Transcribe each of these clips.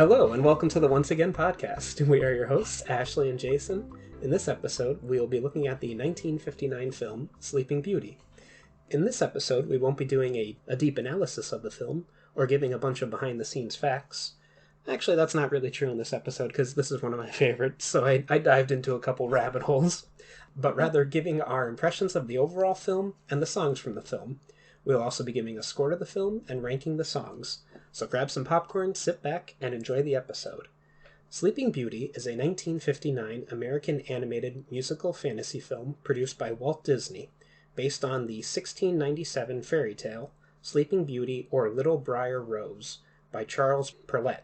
Hello, and welcome to the Once Again podcast. We are your hosts, Ashley and Jason. In this episode, we will be looking at the 1959 film, Sleeping Beauty. In this episode, we won't be doing a deep analysis of the film, or giving a bunch of behind-the-scenes facts. Actually, that's not really true in this episode, because this is one of my favorites, so I dived into a couple rabbit holes. But rather giving our impressions of the overall film and the songs from the film. We'll also be giving a score to the film and ranking the songs. So grab some popcorn, sit back, and enjoy the episode. Sleeping Beauty is a 1959 American animated musical fantasy film produced by Walt Disney, based on the 1697 fairy tale Sleeping Beauty or Little Briar Rose by Charles Perrault.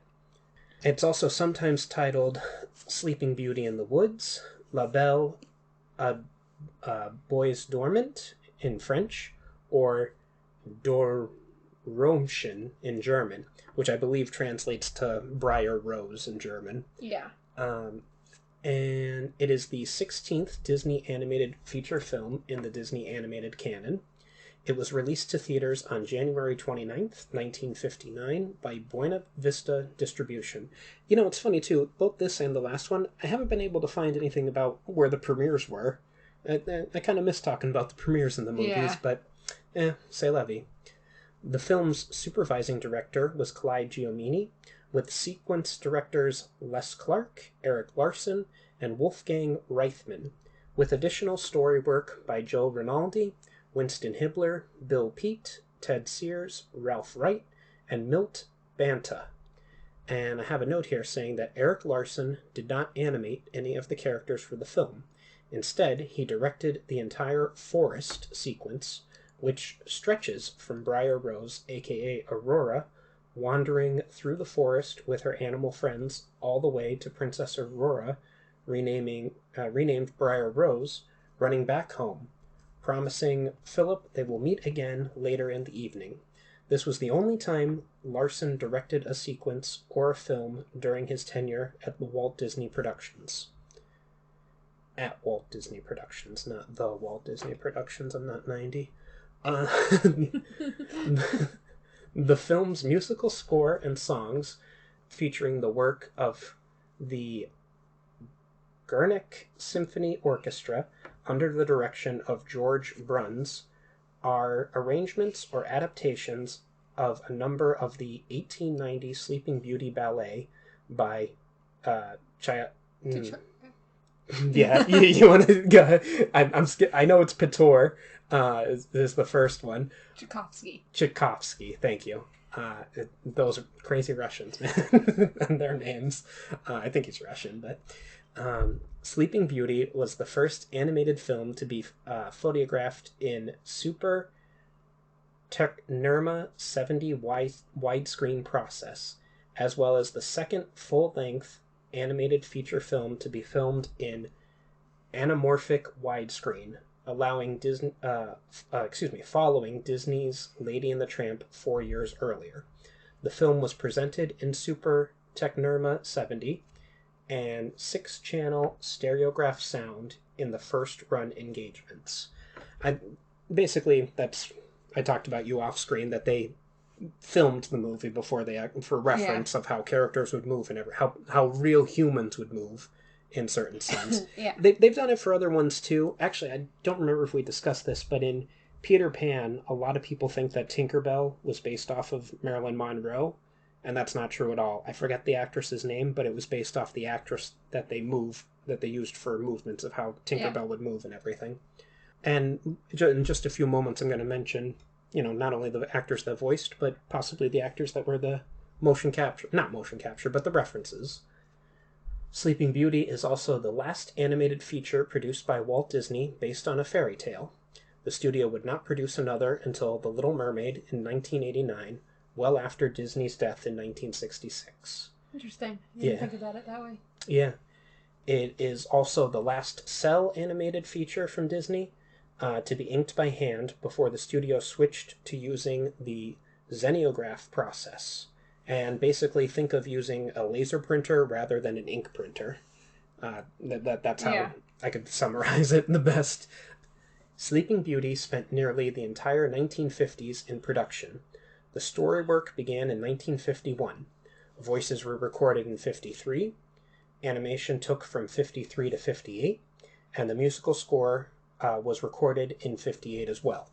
It's also sometimes titled Sleeping Beauty in the Woods, La Belle Bois Dormant in French, or Dornröschen in German, which I believe translates to Briar Rose in German. Yeah. And it is the 16th Disney animated feature film in the Disney animated canon. It was released to theaters on January 29th, 1959 by Buena Vista Distribution. You know, it's funny too, both this and the last one, I haven't been able to find anything about where the premieres were. I kind of miss talking about the premieres in the movies, but c'est la vie. The film's supervising director was Clyde Giomini, with sequence directors Les Clark, Eric Larson, and Wolfgang Reithman, with additional story work by Joe Rinaldi, Winston Hibbler, Bill Peet, Ted Sears, Ralph Wright, and Milt Banta. And I have a note here saying that Eric Larson did not animate any of the characters for the film. Instead, he directed the entire forest sequence, which stretches from Briar Rose, aka Aurora, wandering through the forest with her animal friends all the way to Princess Aurora, renamed Briar Rose, running back home, promising Philip they will meet again later in the evening. This was the only time Larson directed a sequence or a film during his tenure at the Walt Disney Productions. At Walt Disney Productions, not the Walt Disney Productions. I'm not 90. The film's musical score and songs, featuring the work of the Gurnick Symphony Orchestra under the direction of George Bruns, are arrangements or adaptations of a number of the 1890 Sleeping Beauty ballet by Yeah, you want to go? I know it's Pator. Is the first one. Tchaikovsky, thank you. Those are crazy Russians, man, and their names. I think he's Russian, but Sleeping Beauty was the first animated film to be photographed in Super Technirma 70 widescreen process, as well as the second full-length animated feature film to be filmed in anamorphic widescreen, following Disney's Lady and the Tramp 4 years earlier. The film was presented in Super Technirma 70 and 6-channel stereograph sound in the first run engagements. I talked about you off screen that they filmed the movie before for reference of how characters would move and how real humans would move in certain sense. They've done it for other ones too. Actually, I don't remember if we discussed this, but in Peter Pan, a lot of people think that Tinkerbell was based off of Marilyn Monroe, and that's not true at all. I forget the actress's name, but it was based off the actress that they used for movements of how Tinkerbell would move and everything. And in just a few moments, I'm going to mention, not only the actors that voiced, but possibly the actors that were the the references. Sleeping Beauty is also the last animated feature produced by Walt Disney based on a fairy tale. The studio would not produce another until The Little Mermaid in 1989, well after Disney's death in 1966. Interesting. I didn't think about it that way. Yeah. It is also the last cell animated feature from Disney to be inked by hand before the studio switched to using the Xeniograph process. And basically think of using a laser printer rather than an ink printer. That's how I could summarize it the best. Sleeping Beauty spent nearly the entire 1950s in production. The story work began in 1951. Voices were recorded in 53. Animation took from 53 to 58. And the musical score was recorded in 58 as well.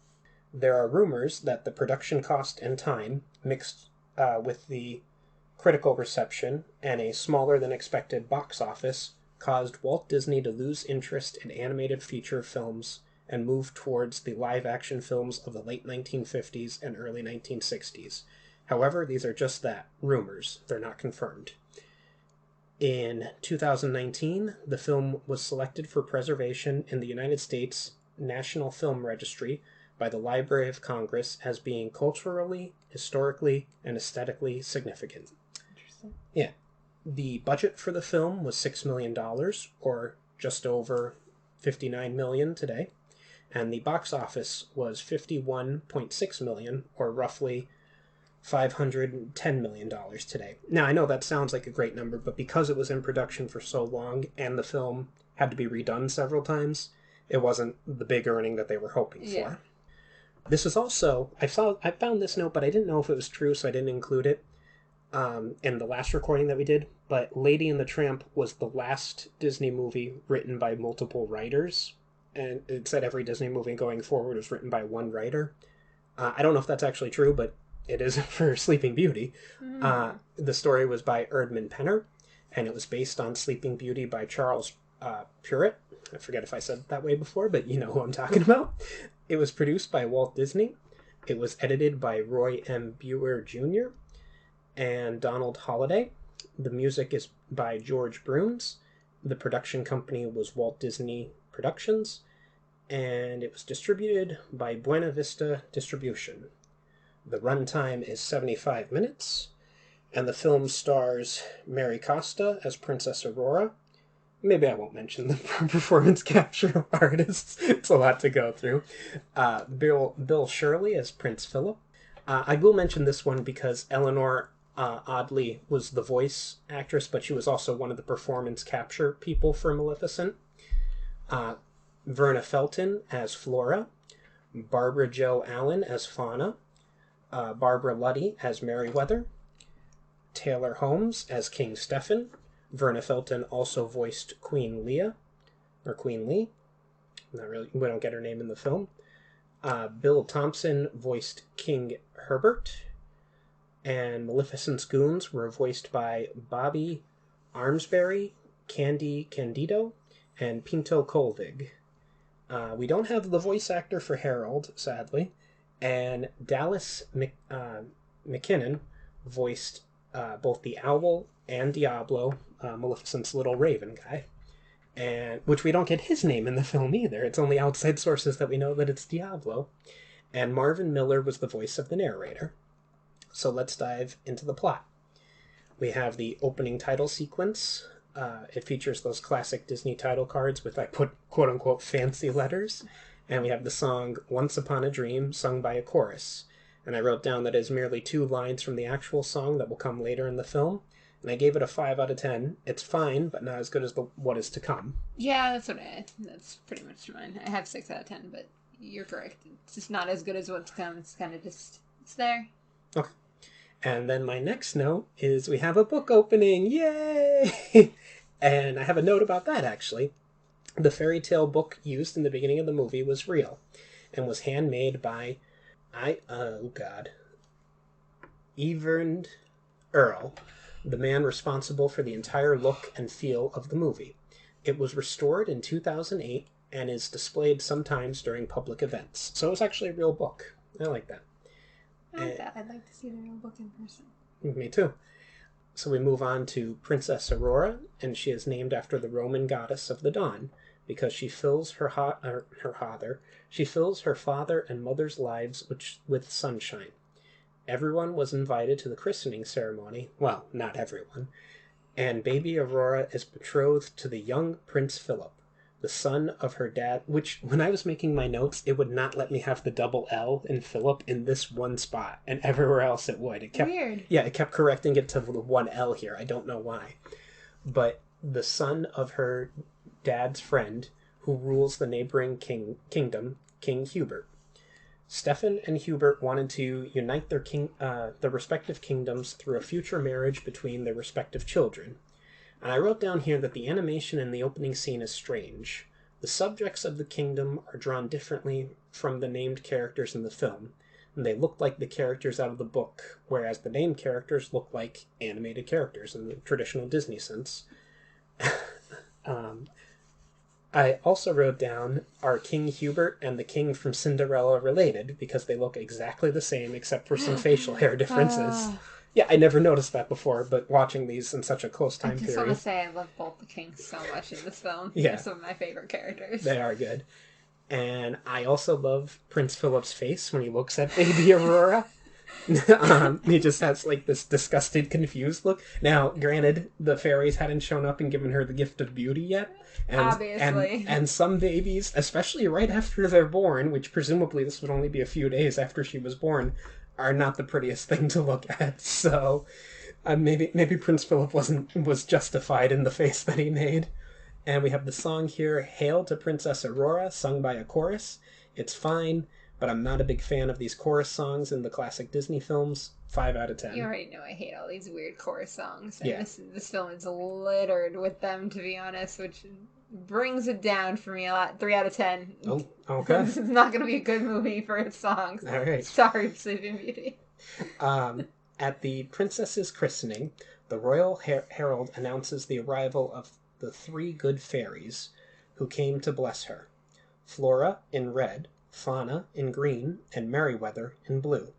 There are rumors that the production cost and time, mixed with the critical reception and a smaller than expected box office, caused Walt Disney to lose interest in animated feature films and move towards the live-action films of the late 1950s and early 1960s. However, these are just that, rumors. They're not confirmed. In 2019, the film was selected for preservation in the United States National Film Registry by the Library of Congress as being culturally, historically, and aesthetically significant. Interesting. Yeah. The budget for the film was $6 million, or just over $59 million today, and the box office was $51.6 million, or roughly $510 million today. Now, I know that sounds like a great number, but because it was in production for so long and the film had to be redone several times, it wasn't the big earning that they were hoping for. This is also, I found this note, but I didn't know if it was true, so I didn't include it in the last recording that we did, but Lady and the Tramp was the last Disney movie written by multiple writers, and it said every Disney movie going forward was written by one writer. I don't know if that's actually true, but it is for Sleeping Beauty. The story was by Erdman Penner, and it was based on Sleeping Beauty by Charles Purett. I forget if I said it that way before, but you know who I'm talking about. It was produced by Walt Disney. It was edited by Roy M. Buer Jr. and Donald Holliday. The music is by George Bruns. The production company was Walt Disney Productions, and it was distributed by Buena Vista Distribution. The runtime is 75 minutes, and the film stars Mary Costa as Princess Aurora. Maybe I won't mention the performance capture artists. It's a lot to go through. Bill Shirley as Prince Philip. I will mention this one because Eleanor Audley was the voice actress, but she was also one of the performance capture people for Maleficent. Verna Felton as Flora. Barbara Jo Allen as Fauna. Barbara Luddy as Merryweather. Taylor Holmes as King Stephen. Verna Felton also voiced Queen Leah, or Queen Lee. Not really, we don't get her name in the film. Bill Thompson voiced King Herbert, and Maleficent's goons were voiced by Bobby Armsbury, Candy Candido, and Pinto Colvig. We don't have the voice actor for Harold, sadly, and Dallas McKinnon voiced both the Owl and Diablo, Maleficent's little raven guy, and which we don't get his name in the film either. It's only outside sources that we know that it's Diablo. And Marvin Miller was the voice of the narrator. So let's dive into the plot. We have the opening title sequence. It features those classic Disney title cards with, I put quote-unquote fancy letters. And we have the song Once Upon a Dream, sung by a chorus. And I wrote down that it is merely 2 lines from the actual song that will come later in the film. And I gave it a 5 out of 10. It's fine, but not as good as what is to come. Yeah, that's pretty much mine. I have 6 out of 10, but you're correct. It's just not as good as what's to come. It's kind of just, it's there. Okay. And then my next note is we have a book opening. Yay! And I have a note about that, actually. The fairy tale book used in the beginning of the movie was real and was handmade by, Everd Earl, the man responsible for the entire look and feel of the movie. It was restored in 2008 and is displayed sometimes during public events. So it's actually a real book. I like that. I like that. I'd like to see the real book in person. Me too. So we move on to Princess Aurora, and she is named after the Roman goddess of the dawn because she fills her father and mother's lives with sunshine. Everyone was invited to the christening ceremony. Well, not everyone. And baby Aurora is betrothed to the young Prince Philip, the son of her dad, which, when I was making my notes, it would not let me have the double L in Philip in this one spot, and everywhere else it would. It kept, weird. Yeah, it kept correcting it to the one L here. I don't know why. But the son of her dad's friend, who rules the neighboring kingdom, King Hubert. Stefan and Hubert wanted to unite their respective kingdoms through a future marriage between their respective children. And I wrote down here that the animation in the opening scene is strange. The subjects of the kingdom are drawn differently from the named characters in the film, and they look like the characters out of the book, whereas the named characters look like animated characters in the traditional Disney sense. I also wrote down, are King Hubert and the king from Cinderella related? Because they look exactly the same except for some facial hair differences. Yeah, I never noticed that before, but watching these in such a close time period. I just want to say I love both the kings so much in this film. Yeah. They're some of my favorite characters. They are good. And I also love Prince Philip's face when he looks at baby Aurora. He just has like this disgusted, confused look. Now, granted, the fairies hadn't shown up and given her the gift of beauty yet. And, obviously. And some babies, especially right after they're born, which presumably this would only be a few days after she was born, are not the prettiest thing to look at. So maybe Prince Philip was justified in the face that he made. And we have the song here, Hail to Princess Aurora, sung by a chorus. It's fine, but I'm not a big fan of these chorus songs in the classic Disney films. 5 out of 10. You already know I hate all these weird chorus songs. Yeah. This film is littered with them, to be honest, which brings it down for me a lot. 3 out of 10. Oh, okay. This is not going to be a good movie for its songs. All right. Sorry, Sleeping Beauty. At the princess's christening, the royal herald announces the arrival of the 3 good fairies who came to bless her. Flora in red, Fauna in green, and Merryweather in blue.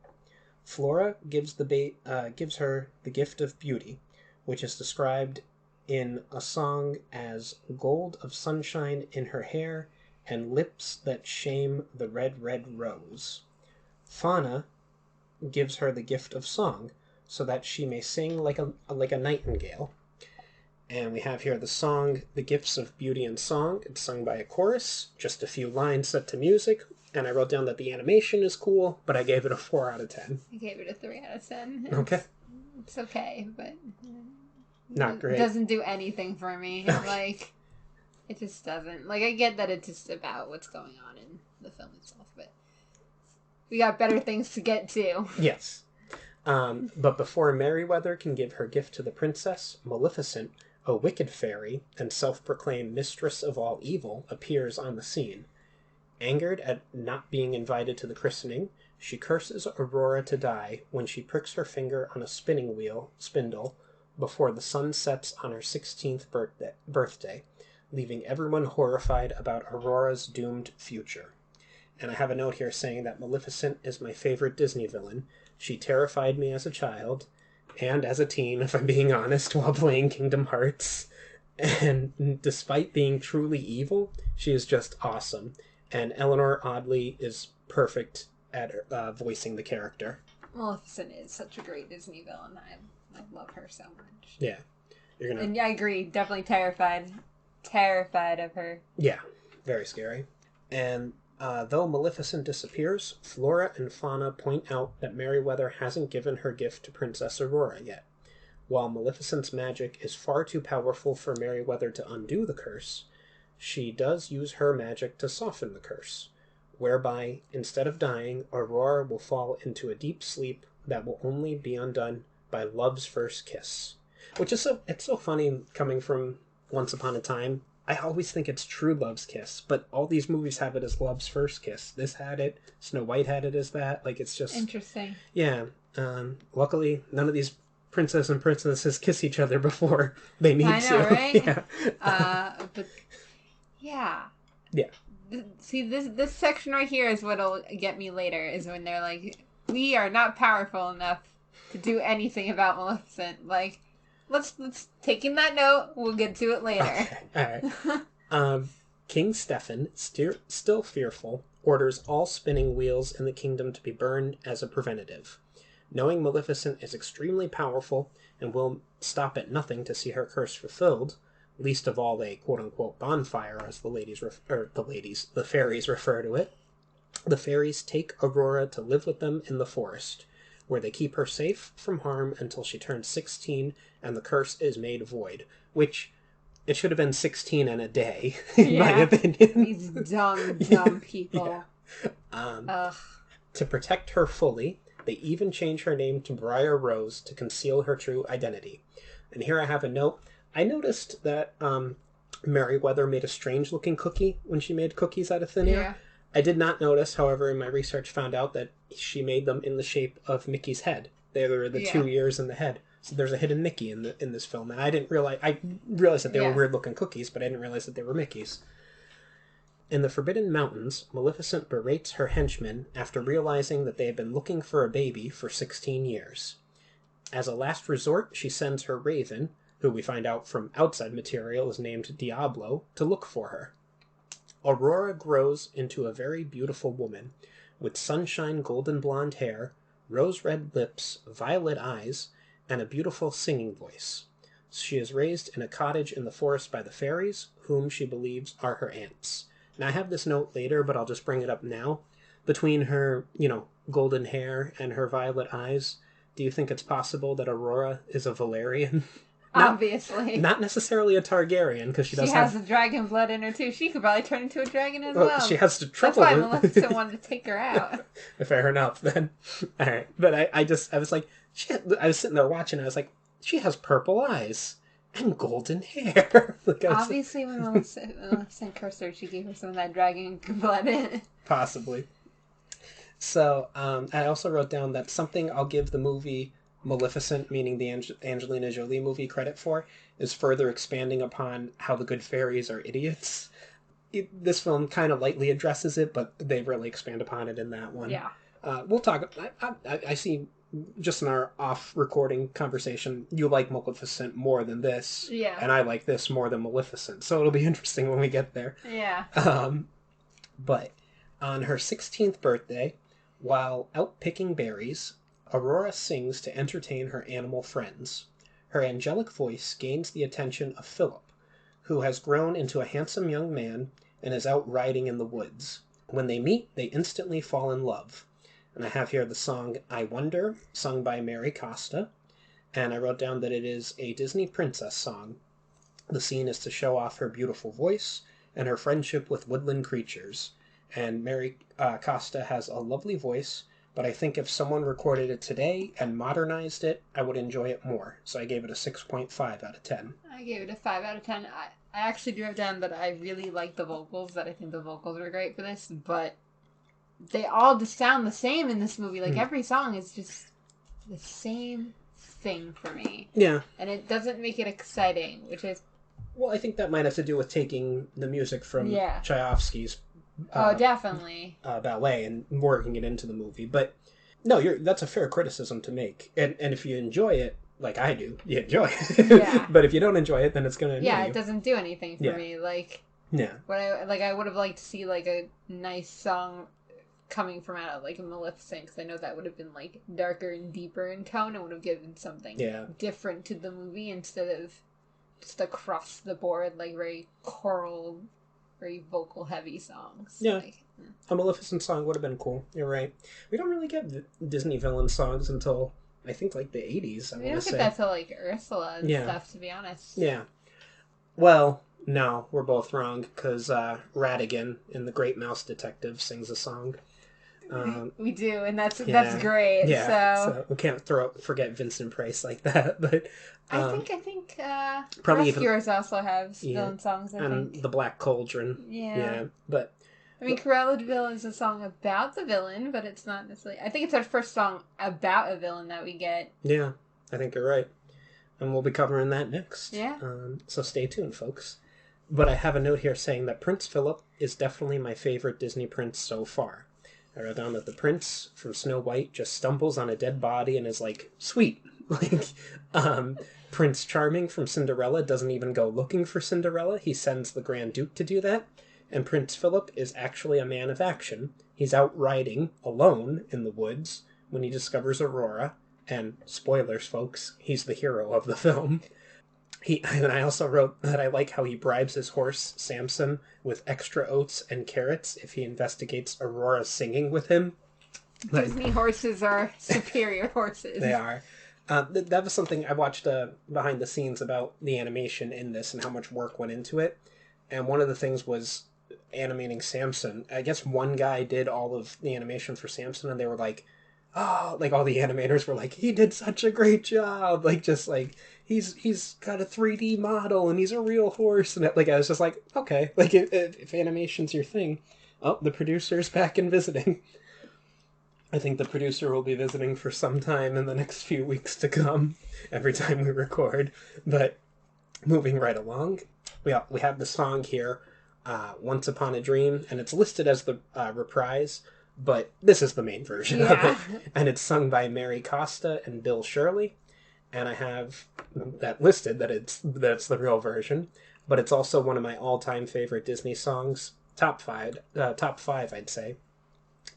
Flora gives her the gift of beauty, which is described in a song as gold of sunshine in her hair and lips that shame the red, red rose. Fauna gives her the gift of song, so that she may sing like a nightingale. And we have here the song, The Gifts of Beauty and Song. It's sung by a chorus, just a few lines set to music, and I wrote down that the animation is cool, but I gave it a 4 out of 10. I gave it a 3 out of 10. Okay. It's okay, but not great. It doesn't do anything for me. Like, it just doesn't. Like, I get that it's just about what's going on in the film itself, but we got better things to get to. Yes. But before Merryweather can give her gift to the princess, Maleficent, a wicked fairy and self-proclaimed mistress of all evil, appears on the scene. Angered at not being invited to the christening, she curses Aurora to die when she pricks her finger on a spinning wheel spindle before the sun sets on her 16th birthday, leaving everyone horrified about Aurora's doomed future. And I have a note here saying that Maleficent is my favorite Disney villain. She terrified me as a child, and as a teen, if I'm being honest, while playing Kingdom Hearts. And despite being truly evil, she is just awesome. And Eleanor Audley is perfect at voicing the character. Maleficent is such a great Disney villain. I love her so much. Yeah. And yeah, I agree. Definitely terrified. Terrified of her. Yeah. Very scary. And though Maleficent disappears, Flora and Fauna point out that Merryweather hasn't given her gift to Princess Aurora yet. While Maleficent's magic is far too powerful for Merryweather to undo the curse, she does use her magic to soften the curse, whereby, instead of dying, Aurora will fall into a deep sleep that will only be undone by love's first kiss. Which is it's so funny coming from Once Upon a Time. I always think it's true love's kiss, but all these movies have it as love's first kiss. This had it, Snow White had it as that. Like, it's just... Interesting. Yeah. Luckily, none of these princess and princesses kiss each other before they need to. I know, right? Yeah. But yeah. Yeah. See, this section right here is what'll get me later, is when they're like, we are not powerful enough to do anything about Maleficent. Like, let's taking that note, we'll get to it later. Okay. All right. King Stefan, still fearful, orders all spinning wheels in the kingdom to be burned as a preventative. Knowing Maleficent is extremely powerful and will stop at nothing to see her curse fulfilled, least of all a quote-unquote bonfire, as the fairies refer to it, the fairies take Aurora to live with them in the forest, where they keep her safe from harm until she turns 16 and the curse is made void, which it should have been 16 and a day, in my opinion. These dumb people. Yeah. Ugh. To protect her fully, they even change her name to Briar Rose to conceal her true identity. And here I have a note. I noticed that Meriwether made a strange-looking cookie when she made cookies out of thin air. Yeah. I did not notice, however, in my research found out that she made them in the shape of Mickey's head. They were the 2 ears in the head. So there's a hidden Mickey in this film, and I realized that they were weird-looking cookies, but I didn't realize that they were Mickeys. In the Forbidden Mountains, Maleficent berates her henchmen after realizing that they had been looking for a baby for 16 years. As a last resort, she sends her raven, who we find out from outside material is named Diablo, to look for her. Aurora grows into a very beautiful woman, with sunshine golden blonde hair, rose-red lips, violet eyes, and a beautiful singing voice. She is raised in a cottage in the forest by the fairies, whom she believes are her aunts. Now, I have this note later, but I'll just bring it up now. Between her, golden hair and her violet eyes, do you think it's possible that Aurora is a Valerian? Obviously. Not necessarily a Targaryen, because she has the dragon blood in her, too. She could probably turn into a dragon as well. She has to triple That's why Maleficent wanted to take her out. Fair enough, then. All right. But I was like, I was sitting there watching, I was like, she has purple eyes and golden hair. Obviously, when Maleficent cursed her, she gave her some of that dragon blood in it. Possibly. So, I also wrote down that something I'll give the movie Maleficent, meaning the Angelina Jolie movie, credit for, is further expanding upon how the good fairies are idiots. This film kind of lightly addresses it, but they really expand upon it in that one. Yeah. We'll talk. I see, just in our off-recording conversation, you like Maleficent more than this. Yeah. And I like this more than Maleficent, so it'll be interesting when we get there. Yeah. But on her 16th birthday, while out picking berries, Aurora sings to entertain her animal friends. Her angelic voice gains the attention of Philip, who has grown into a handsome young man and is out riding in the woods. When they meet, they instantly fall in love. And I have here the song I Wonder, sung by Mary Costa, and I wrote down that it is a Disney princess song. The scene is to show off her beautiful voice and her friendship with woodland creatures. And Mary Costa has a lovely voice, but I think if someone recorded it today and modernized it, I would enjoy it more. So I gave it a 6.5 out of 10. I gave it a 5 out of 10. I actually wrote down that I really like the vocals, that I think the vocals were great for this, but they all just sound the same in this movie. Like, every song is just the same thing for me. Yeah. And it doesn't make it exciting, which is... Well, I think that might have to do with taking the music from Tchaikovsky's definitely ballet and working it into the movie. But no, that's a fair criticism to make. And if you enjoy it, like I do, you enjoy it. Yeah. But if you don't enjoy it, then it's going to annoy you. It doesn't do anything for me. Like, what I would have liked to see like a nice song coming from out of like a Maleficent, because I know that would have been like darker and deeper in tone and would have given something different to the movie instead of just across the board like very choral, very vocal heavy songs. Yeah. Like, a Maleficent song would have been cool. You're right. We don't really get Disney villain songs until I think like the 80s. We don't get that till like Ursula and stuff, to be honest. Yeah. Well, no, we're both wrong, because Ratigan in The Great Mouse Detective sings a song. We do, and that's great. Yeah, so we can't forget Vincent Price like that. But I think probably Rescuers also have villain songs. I think The Black Cauldron. Yeah, but I mean, Cruella de Vil is a song about the villain, but it's not necessarily. I think it's our first song about a villain that we get. Yeah, I think you're right, and we'll be covering that next. Yeah. So stay tuned, folks. But I have a note here saying that Prince Philip is definitely my favorite Disney prince so far. I wrote down that the prince from Snow White just stumbles on a dead body and is like, sweet. Like, Prince Charming from Cinderella doesn't even go looking for Cinderella. He sends the Grand Duke to do that. And Prince Philip is actually a man of action. He's out riding alone in the woods when he discovers Aurora. And spoilers, folks, he's the hero of the film. And I also wrote that I like how he bribes his horse, Samson, with extra oats and carrots if he investigates Aurora singing with him. Disney horses are superior horses. They are. That was something I watched behind the scenes about the animation in this and how much work went into it. And one of the things was animating Samson, I guess one guy did all of the animation for Samson, and they were like, oh, like all the animators were like, he did such a great job, like just like he's got a 3D model and he's a real horse, and like I was just like, okay, like if animation's your thing, oh, the producer's back and visiting. I think the producer will be visiting for some time in the next few weeks to come, every time we record. But moving right along, we have the song here, Once Upon a Dream, and it's listed as the reprise, but this is the main version of it. And it's sung by Mary Costa and Bill Shirley. And I have that listed, that's the real version. But it's also one of my all-time favorite Disney songs, top five, I'd say.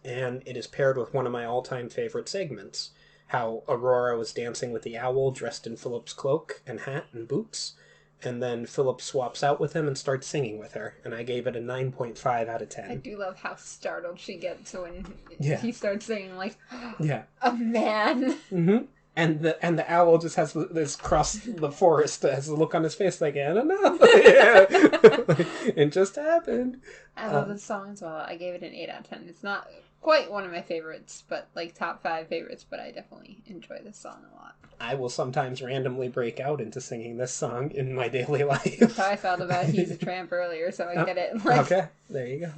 And it is paired with one of my all-time favorite segments, how Aurora was dancing with the owl dressed in Philip's cloak and hat and boots, and then Philip swaps out with him and starts singing with her, and I gave it a 9.5 out of 10. I do love how startled she gets when Yeah. he starts singing, like, yeah, a man. Mm-hmm. And the owl just has this cross the forest, has a look on his face like, I don't know. Yeah. It just happened. I love this song as well. I gave it an 8 out of 10. It's not quite one of my favorites, but like top 5 favorites, but I definitely enjoy this song a lot. I will sometimes randomly break out into singing this song in my daily life. That's how I felt about He's a Tramp earlier, so I get it. Like, okay, there you go.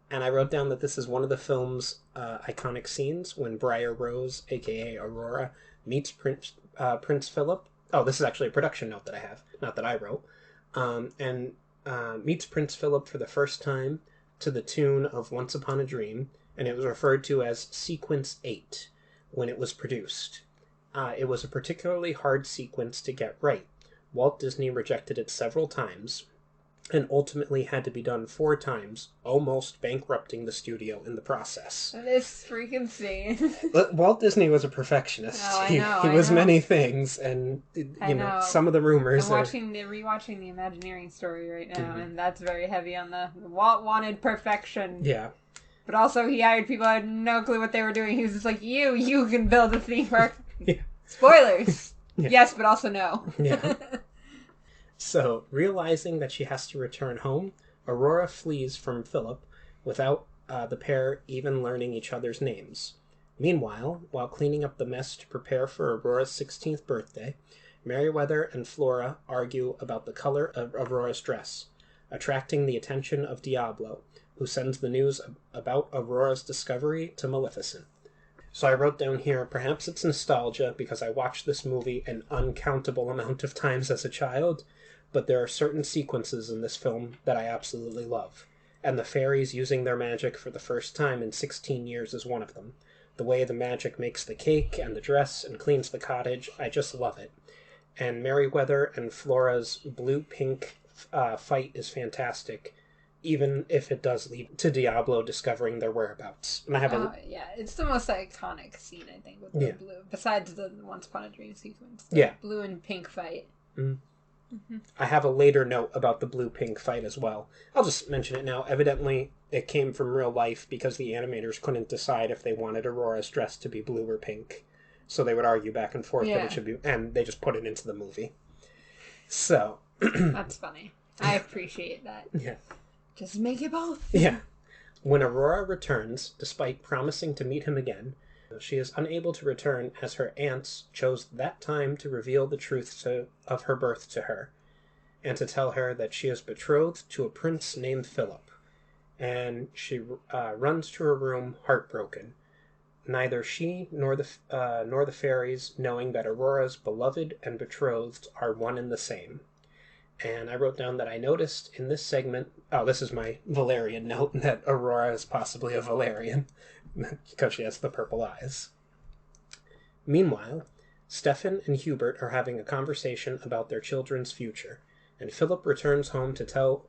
And I wrote down that this is one of the film's iconic scenes when Briar Rose, a.k.a. Aurora, meets Prince Philip. Oh, this is actually a production note that I have, not that I wrote. And meets Prince Philip for the first time to the tune of Once Upon a Dream, and it was referred to as Sequence 8 when it was produced. It was a particularly hard sequence to get right. Walt Disney rejected it several times, and ultimately had to be done 4 times, almost bankrupting the studio in the process. that is freaking insane. Walt Disney was a perfectionist. Oh, I know, he I was know. many things, and you know some of the rumors. I'm rewatching the Imagineering story right now, and that's very heavy on the Walt wanted perfection. Yeah. But also he hired people who had no clue what they were doing. He was just like, you can build a theme park. Yeah. Spoilers. Yeah. Yes, but also no. Yeah. So, realizing that she has to return home, Aurora flees from Philip without the pair even learning each other's names. Meanwhile, while cleaning up the mess to prepare for Aurora's 16th birthday, Merryweather and Flora argue about the color of Aurora's dress, attracting the attention of Diablo, who sends the news about Aurora's discovery to Maleficent. So I wrote down here, perhaps it's nostalgia because I watched this movie an uncountable amount of times as a child, but there are certain sequences in this film that I absolutely love. And the fairies using their magic for the first time in 16 years is one of them. The way the magic makes the cake and the dress and cleans the cottage, I just love it. And Merryweather and Flora's blue-pink fight is fantastic, even if it does lead to Diablo discovering their whereabouts. And I have yeah, it's the most iconic scene, I think, with the blue, besides the Once Upon a Dream sequence. The blue and pink fight. Mm. Mm-hmm. I have a later note about the blue-pink fight as well. I'll just mention it now. Evidently, it came from real life because the animators couldn't decide if they wanted Aurora's dress to be blue or pink. So they would argue back and forth that it should be, and they just put it into the movie. So. That's funny. I appreciate that. Yeah. Just make it both. Yeah. When Aurora returns, despite promising to meet him again, she is unable to return as her aunts chose that time to reveal the truth of her birth to her, and to tell her that she is betrothed to a prince named Philip. And she runs to her room heartbroken. Neither she nor the fairies knowing that Aurora's beloved and betrothed are one and the same. And I wrote down that I noticed in this segment, this is my Valerian note, that Aurora is possibly a Valerian, because she has the purple eyes. Meanwhile, Stefan and Hubert are having a conversation about their children's future, and Philip returns home to tell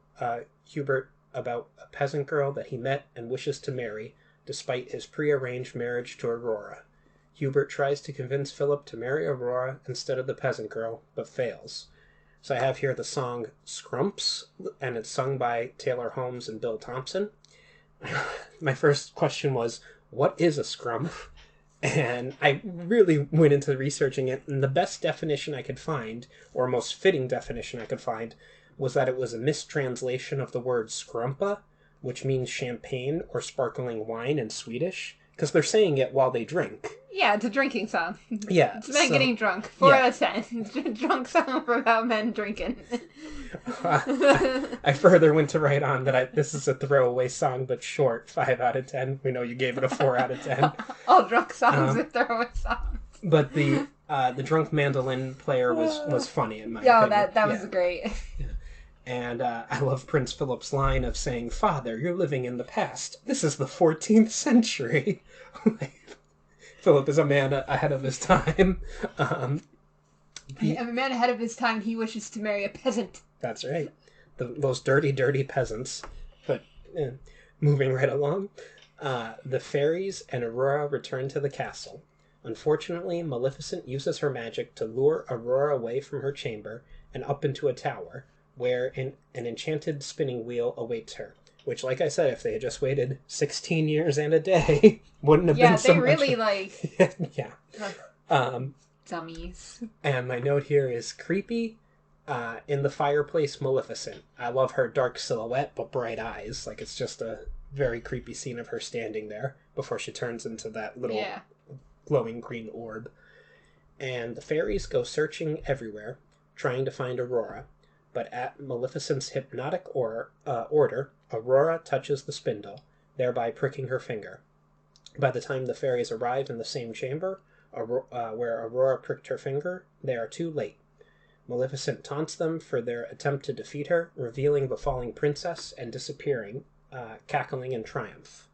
Hubert about a peasant girl that he met and wishes to marry, despite his prearranged marriage to Aurora. Hubert tries to convince Philip to marry Aurora instead of the peasant girl, but fails. So I have here the song Scrumps, and it's sung by Taylor Holmes and Bill Thompson. My first question was, what is a scrump? And I really went into researching it, and the best definition I could find, or most fitting definition I could find, was that it was a mistranslation of the word scrumpa, which means champagne or sparkling wine in Swedish, because they're saying it while they drink. Yeah, it's a drinking song. Yeah. It's men getting drunk. 4 out of 10. Drunk song for about men drinking. I further went to write on that this is a throwaway song, but short, 5 out of 10. We know you gave it a 4 out of 10. All drunk songs are throwaway songs. But the drunk mandolin player was funny in my opinion. That was great. And I love Prince Philip's line of saying, "Father, you're living in the past. This is the 14th century." Philip is a man ahead of his time. A man ahead of his time, he wishes to marry a peasant. That's right. Those dirty, dirty peasants. But moving right along, the fairies and Aurora return to the castle. Unfortunately, Maleficent uses her magic to lure Aurora away from her chamber and up into a tower, where an enchanted spinning wheel awaits her. Which, like I said, if they had just waited 16 years and a day, wouldn't have been so much. Yeah, they really, yeah. Dummies. And my note here is creepy. In the fireplace, Maleficent. I love her dark silhouette, but bright eyes. Like, it's just a very creepy scene of her standing there before she turns into that little glowing green orb. And the fairies go searching everywhere, trying to find Aurora. But at Maleficent's hypnotic order, Aurora touches the spindle, thereby pricking her finger. By the time the fairies arrive in the same chamber where Aurora pricked her finger, they are too late. Maleficent taunts them for their attempt to defeat her, revealing the falling princess and disappearing, cackling in triumph.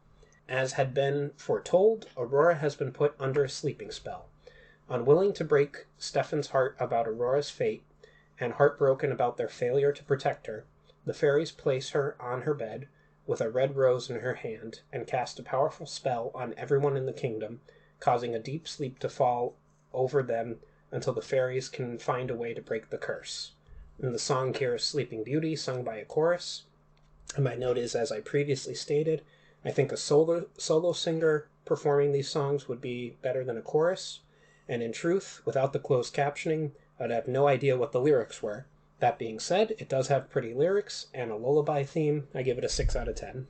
As had been foretold, Aurora has been put under a sleeping spell. Unwilling to break Stefan's heart about Aurora's fate, and heartbroken about their failure to protect her, the fairies place her on her bed with a red rose in her hand and cast a powerful spell on everyone in the kingdom, causing a deep sleep to fall over them until the fairies can find a way to break the curse. And the song here is Sleeping Beauty, sung by a chorus. And my note is, as I previously stated, I think a solo singer performing these songs would be better than a chorus. And in truth, without the closed captioning, I'd have no idea what the lyrics were. That being said, it does have pretty lyrics and a lullaby theme. I give it a 6 out of 10.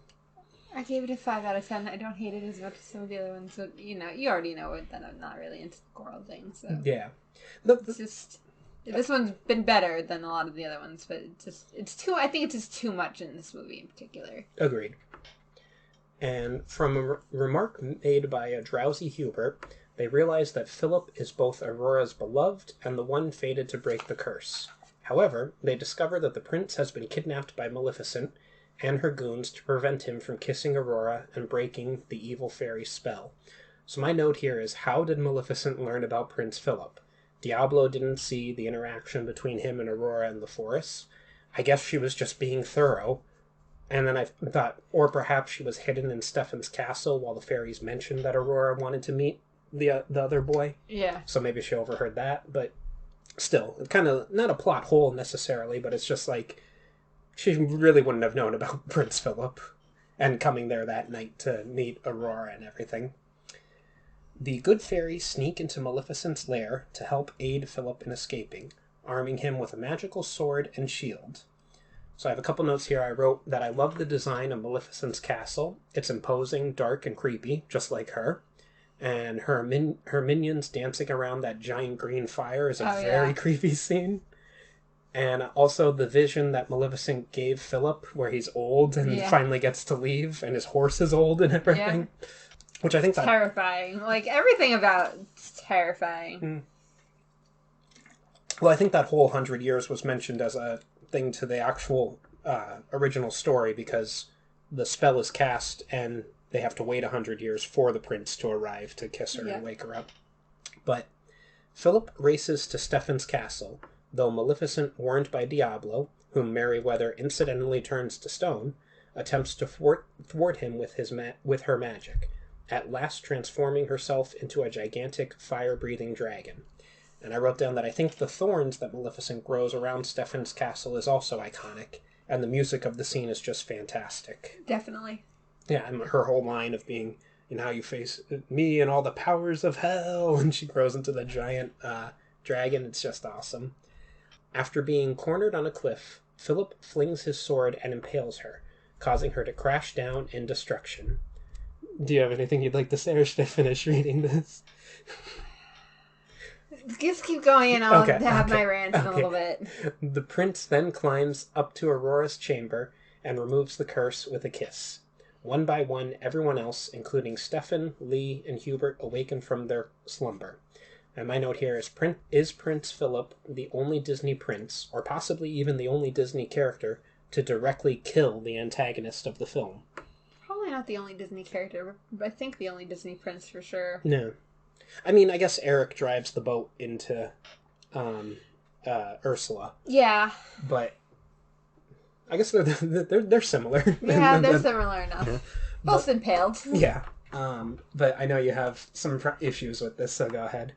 I gave it a 5 out of 10. I don't hate it as much as some of the other ones. So, you already know it, that I'm not really into choral things. So. Yeah. It's just... This one's been better than a lot of the other ones, but I think it's just too much in this movie in particular. Agreed. And from a remark made by a drowsy Hubert, they realize that Philip is both Aurora's beloved and the one fated to break the curse. However, they discover that the prince has been kidnapped by Maleficent and her goons to prevent him from kissing Aurora and breaking the evil fairy's spell. So my note here is, how did Maleficent learn about Prince Philip? Diablo didn't see the interaction between him and Aurora in the forest. I guess she was just being thorough. And then I thought, or perhaps she was hidden in Stefan's castle while the fairies mentioned that Aurora wanted to meet the other boy. Yeah. So maybe she overheard that, but still, it's kind of not a plot hole necessarily, but it's just like she really wouldn't have known about Prince Philip and coming there that night to meet Aurora and everything. The good fairies sneak into Maleficent's lair to help aid Philip in escaping, arming him with a magical sword and shield. So I have a couple notes here. I wrote that I love the design of Maleficent's castle. It's imposing, dark, and creepy, just like her. And her minions dancing around that giant green fire is a very creepy scene. And also the vision that Maleficent gave Philip, where he's old and finally gets to leave, and his horse is old and everything. Yeah. Which I think terrifying. Like, everything about it's terrifying. Well, I think that whole 100 years was mentioned as a thing to the actual original story, because the spell is cast and they have to wait 100 years for the prince to arrive to kiss her and wake her up. But Philip races to Stefan's castle, though Maleficent, warned by Diablo, whom Merryweather incidentally turns to stone, attempts to thwart him with her magic, at last transforming herself into a gigantic fire-breathing dragon. And I wrote down that I think the thorns that Maleficent grows around Stefan's castle is also iconic, and the music of the scene is just fantastic. Definitely. Yeah, and her whole line of being, how you face me and all the powers of hell, and she grows into the giant dragon. It's just awesome. After being cornered on a cliff, Philip flings his sword and impales her, causing her to crash down in destruction. Do you have anything you'd like to say, or should I finish reading this? Just keep going and I'll have my rant in a little bit. The prince then climbs up to Aurora's chamber and removes the curse with a kiss. One by one, everyone else, including Stefan, Lee, and Hubert, awaken from their slumber. And my note here is Prince Philip the only Disney prince, or possibly even the only Disney character, to directly kill the antagonist of the film? Probably not the only Disney character, but I think the only Disney prince for sure. No. I mean, I guess Eric drives the boat into Ursula. Yeah. But I guess they're similar. Yeah, they're similar enough. Yeah. Both impaled. Yeah. But I know you have some issues with this, so go ahead.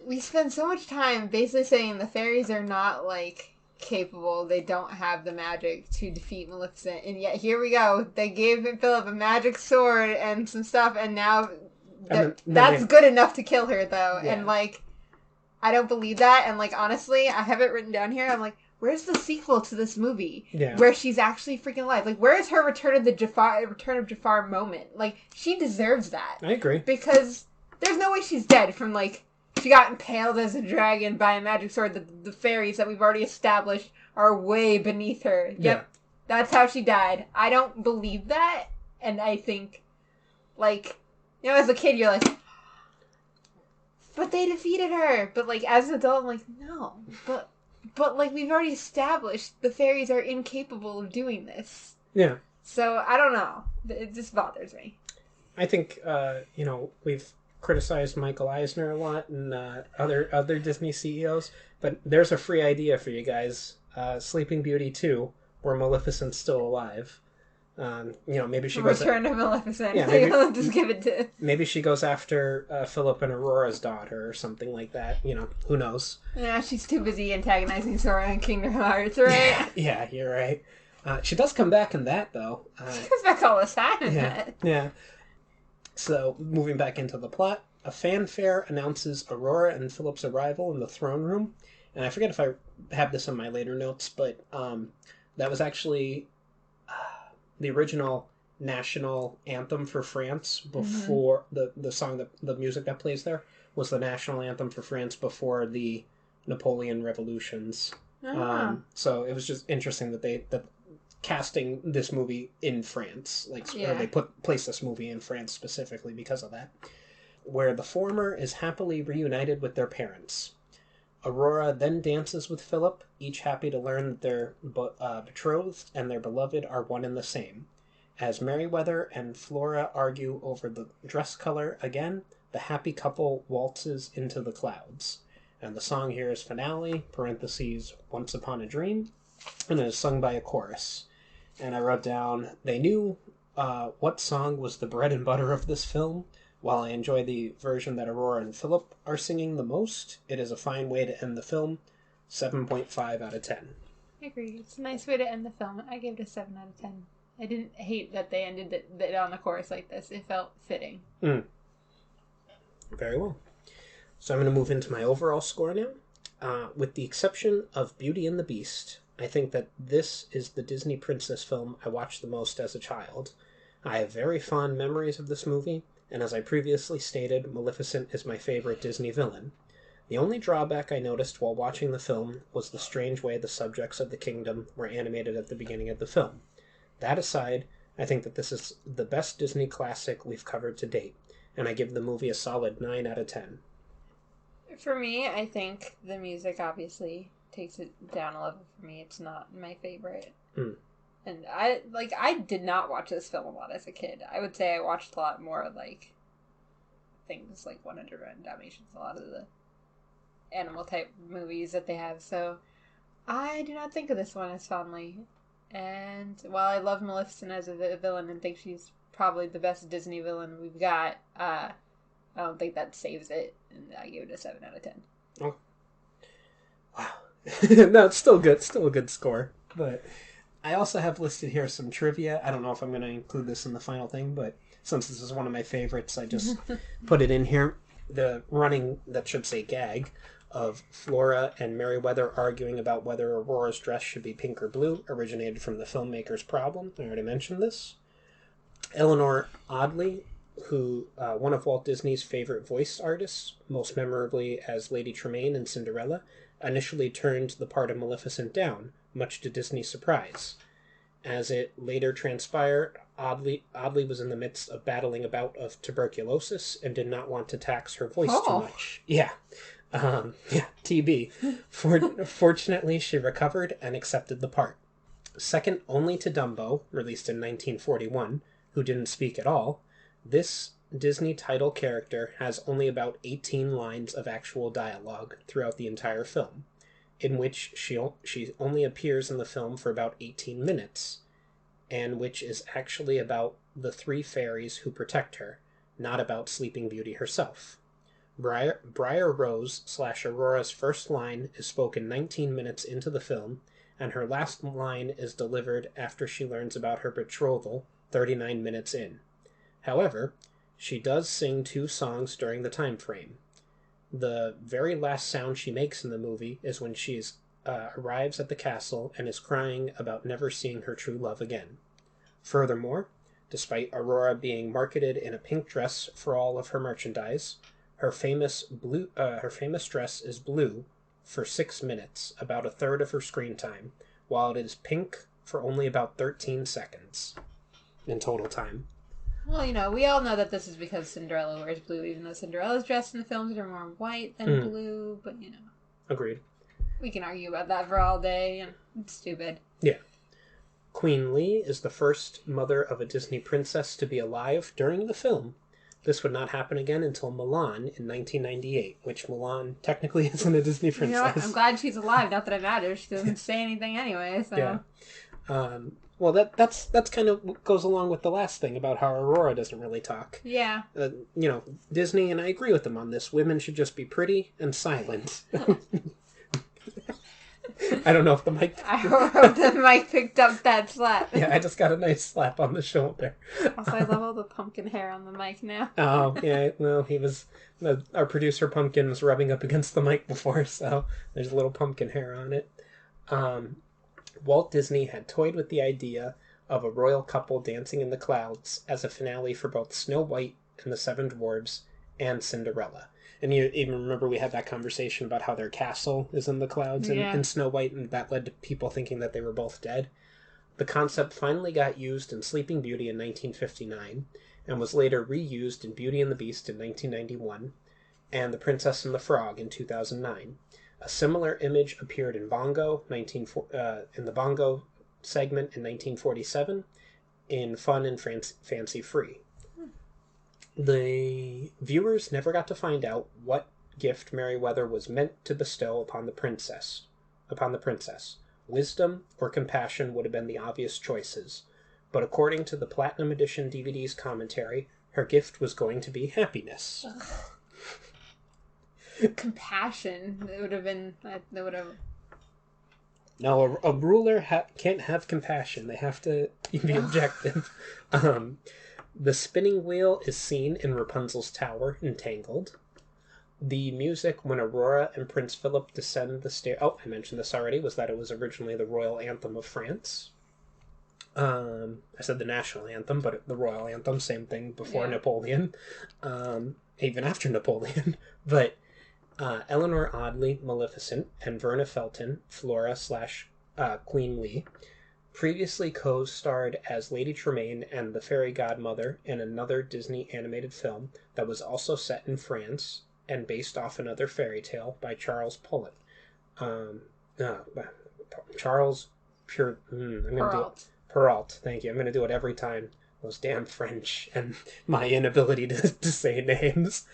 We spend so much time basically saying the fairies are not, like, capable. They don't have the magic to defeat Maleficent. And yet, here we go. They gave Philip a magic sword and some stuff, and now that's good enough to kill her, though. Yeah. And, like, I don't believe that. And, like, honestly, I have it written down here. I'm like, where's the sequel to this movie? Yeah. Where she's actually freaking alive? Like, where is her Return of Jafar moment? Like, she deserves that. I agree. Because there's no way she's dead from, like, she got impaled as a dragon by a magic sword. The fairies that we've already established are way beneath her. Yep. Yeah. That's how she died. I don't believe that. And I think, like, you know, as a kid, you're like, but they defeated her. But, like, as an adult, I'm like, no. But like, we've already established the fairies are incapable of doing this. Yeah. So, I don't know. It just bothers me. I think, we've criticized Michael Eisner a lot and other Disney CEOs, but there's a free idea for you guys. Sleeping Beauty 2, where Maleficent's still alive. Maybe she goes... Return of Maleficent. Yeah, maybe, just give it to... Maybe she goes after Philip and Aurora's daughter or something like that. Who knows? Yeah, she's too busy antagonizing Sora in Kingdom Hearts, right? Yeah, you're right. She does come back in that, though. She comes back all the time in that. Yeah. So, moving back into the plot, a fanfare announces Aurora and Philip's arrival in the throne room. And I forget if I have this in my later notes, but that was actually the original national anthem for France before the song, the music that plays there was the national anthem for France before the Napoleon revolutions. So it was just interesting that casting this movie in France, or they placed this movie in France specifically because of that, where the former is happily reunited with their parents. Aurora then dances with Philip, each happy to learn that their betrothed and their beloved are one and the same. As Merryweather and Flora argue over the dress color again, the happy couple waltzes into the clouds. And the song here is Finale, parentheses, Once Upon a Dream, and it is sung by a chorus. And I wrote down, they knew what song was the bread and butter of this film. While I enjoy the version that Aurora and Philip are singing the most, it is a fine way to end the film. 7.5 out of 10. I agree. It's a nice way to end the film. I gave it a 7 out of 10. I didn't hate that they ended it on the chorus like this. It felt fitting. Very well. So I'm going to move into my overall score now. With the exception of Beauty and the Beast, I think that this is the Disney princess film I watched the most as a child. I have very fond memories of this movie, and as I previously stated, Maleficent is my favorite Disney villain. The only drawback I noticed while watching the film was the strange way the subjects of the kingdom were animated at the beginning of the film. That aside, I think that this is the best Disney classic we've covered to date, and I give the movie a solid 9 out of 10. For me, I think the music obviously takes it down a level for me. It's not my favorite. And I did not watch this film a lot as a kid. I would say I watched a lot more, like, things like 101 Dalmatians, a lot of the animal-type movies that they have. So I do not think of this one as fondly. And while I love Maleficent as a villain and think she's probably the best Disney villain we've got, I don't think that saves it. And I give it a 7 out of 10. Oh. Wow. No, it's still good. Still a good score. But I also have listed here some trivia. I don't know if I'm going to include this in the final thing, but since this is one of my favorites, I just put it in here. The running, that should say gag, of Flora and Merryweather arguing about whether Aurora's dress should be pink or blue originated from the filmmaker's problem. I already mentioned this. Eleanor Audley, who one of Walt Disney's favorite voice artists, most memorably as Lady Tremaine in Cinderella, initially turned the part of Maleficent down, much to Disney's surprise. As it later transpired, Audley was in the midst of battling a bout of tuberculosis and did not want to tax her voice too much. Yeah. TB. Fortunately, she recovered and accepted the part. Second only to Dumbo, released in 1941, who didn't speak at all, this Disney title character has only about 18 lines of actual dialogue throughout the entire film, in which she only appears in the film for about 18 minutes, and which is actually about the 3 fairies who protect her, not about Sleeping Beauty herself. Briar Rose / Aurora's first line is spoken 19 minutes into the film, and her last line is delivered after she learns about her betrothal 39 minutes in. However, she does sing 2 songs during the time frame. The very last sound she makes in the movie is when she arrives at the castle and is crying about never seeing her true love again. Furthermore, despite Aurora being marketed in a pink dress for all of her merchandise, her famous dress is blue for 6 minutes, about a third of her screen time, while it is pink for only about 13 seconds in total time. Well, we all know that this is because Cinderella wears blue, even though Cinderella's dress in the films are more white than blue, but Agreed. We can argue about that for all day, and it's stupid. Yeah. Queen Lee is the first mother of a Disney princess to be alive during the film. This would not happen again until Mulan in 1998, which Mulan technically isn't a Disney princess. You know what? I'm glad she's alive, not that it matters. She doesn't say anything anyway, so... Yeah. Well, that's kind of goes along with the last thing about how Aurora doesn't really talk. Yeah. Disney, and I agree with them on this, women should just be pretty and silent. I don't know if the mic... I hope the mic picked up that slap. Yeah, I just got a nice slap on the shoulder. Also, I love all the pumpkin hair on the mic now. Oh, yeah, well, our producer Pumpkin was rubbing up against the mic before, so there's a little pumpkin hair on it. Walt Disney had toyed with the idea of a royal couple dancing in the clouds as a finale for both Snow White and the Seven Dwarfs and Cinderella. And you even remember we had that conversation about how their castle is in the clouds in Snow White, and that led to people thinking that they were both dead. The concept finally got used in Sleeping Beauty in 1959, and was later reused in Beauty and the Beast in 1991, and The Princess and the Frog in 2009. A similar image appeared in Bongo, in the Bongo segment in 1947, in Fun and Fancy Free. The viewers never got to find out what gift Merryweather was meant to bestow upon the princess. Wisdom or compassion would have been the obvious choices, but according to the Platinum Edition DVD's commentary, her gift was going to be happiness. Compassion. It would have been... No, a ruler can't have compassion. They have to be objective. The spinning wheel is seen in Rapunzel's tower in Tangled. The music when Aurora and Prince Philip descend the stair... Oh, I mentioned this already, was that it was originally the royal anthem of France. I said the national anthem, but the royal anthem, same thing before Napoleon. Even after Napoleon. But Eleanor Audley, Maleficent, and Verna Felton, Flora / Queen Lee, previously co-starred as Lady Tremaine and the fairy godmother in another Disney animated film that was also set in France and based off another fairy tale by Charles Perrault. Perrault, thank you. I'm going to do it every time. Those damn French and my inability to say names.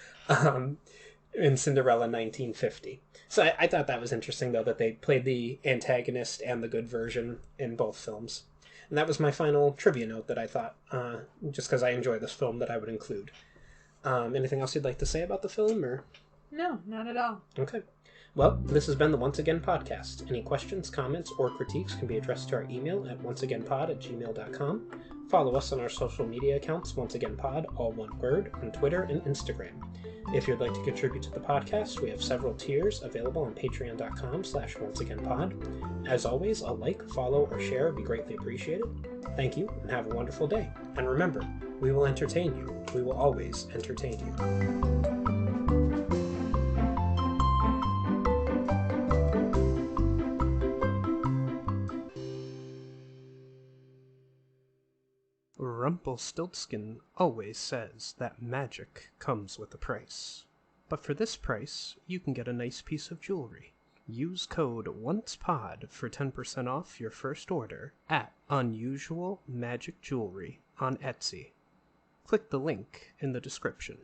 In Cinderella 1950. So I thought that was interesting, though, that they played the antagonist and the good version in both films. And that was my final trivia note that I thought, just because I enjoy this film, that I would include. Anything else you'd like to say about the film? Or no, not at all. Okay. Well, this has been the Once Again podcast. Any questions, comments, or critiques can be addressed to our email at onceagainpod@gmail.com. Follow us on our social media accounts, Once Again Pod, all one word, on Twitter and Instagram. If you'd like to contribute to the podcast, we have several tiers available on patreon.com/onceagainpod. As always, a like, follow, or share would be greatly appreciated. Thank you, and have a wonderful day. And remember, we will entertain you. We will always entertain you. Rumpelstiltskin always says that magic comes with a price. But for this price, you can get a nice piece of jewelry. Use code ONCEPOD for 10% off your first order at Unusual Magic Jewelry on Etsy. Click the link in the description.